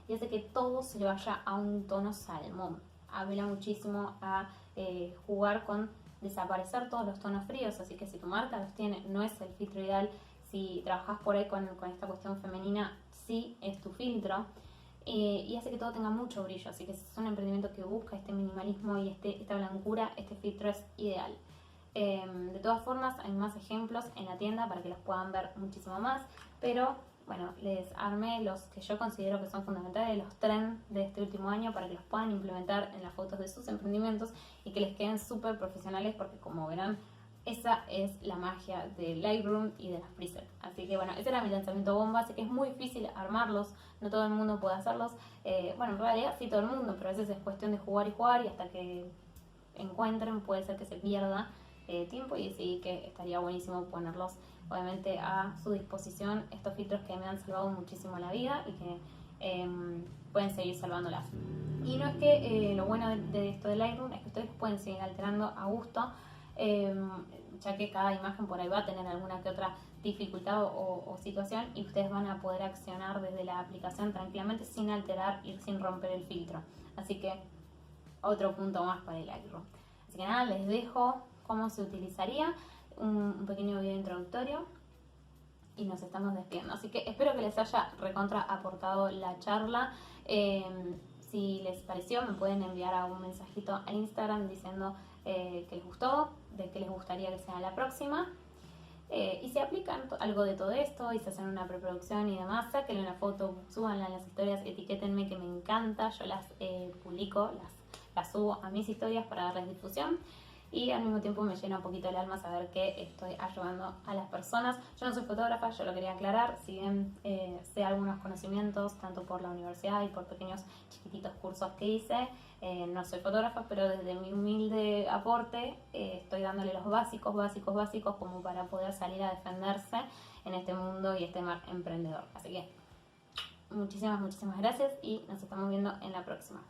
y hace que todo se le vaya a un tono salmón. Apela muchísimo a jugar con desaparecer todos los tonos fríos, así que si tu marca los tiene, no es el filtro ideal. Si trabajas por ahí con esta cuestión femenina, sí es tu filtro. Y hace que todo tenga mucho brillo, así que si es un emprendimiento que busca este minimalismo y esta blancura, este filtro es ideal. De todas formas, hay más ejemplos en la tienda para que los puedan ver muchísimo más, pero bueno, les armé los que yo considero que son fundamentales, los trends de este último año, para que los puedan implementar en las fotos de sus emprendimientos y que les queden súper profesionales, porque como verán, esa es la magia de Lightroom y de las presets. Así que bueno, ese era mi lanzamiento bomba, así que es muy difícil armarlos, no todo el mundo puede hacerlos. Bueno, en realidad sí todo el mundo, pero a veces es cuestión de jugar y hasta que encuentren puede ser que se pierda tiempo y decidí que estaría buenísimo ponerlos obviamente a su disposición, estos filtros que me han salvado muchísimo la vida y que pueden seguir salvándolas. Y no es que lo bueno de esto de Lightroom es que ustedes pueden seguir alterando a gusto, ya que cada imagen por ahí va a tener alguna que otra dificultad o situación y ustedes van a poder accionar desde la aplicación tranquilamente sin alterar y sin romper el filtro. Así que otro punto más para el Lightroom. Así que nada, les dejo cómo se utilizaría, un pequeño video introductorio y nos estamos despidiendo. Así que espero que les haya recontra aportado la charla. Si les pareció, me pueden enviar a un mensajito a Instagram diciendo que les gustó, de que les gustaría que sea la próxima. Y si aplican algo de todo esto y se hacen una preproducción y demás, sáquenle una foto, súbanla en las historias, etiquétenme que me encanta, yo las publico, las subo a mis historias para darles difusión. Y al mismo tiempo me llena un poquito el alma saber que estoy ayudando a las personas. Yo no soy fotógrafa, yo lo quería aclarar, si bien sé algunos conocimientos, tanto por la universidad y por pequeños chiquititos cursos que hice, no soy fotógrafa, pero desde mi humilde aporte estoy dándole los básicos como para poder salir a defenderse en este mundo y este mar emprendedor. Así que muchísimas gracias y nos estamos viendo en la próxima.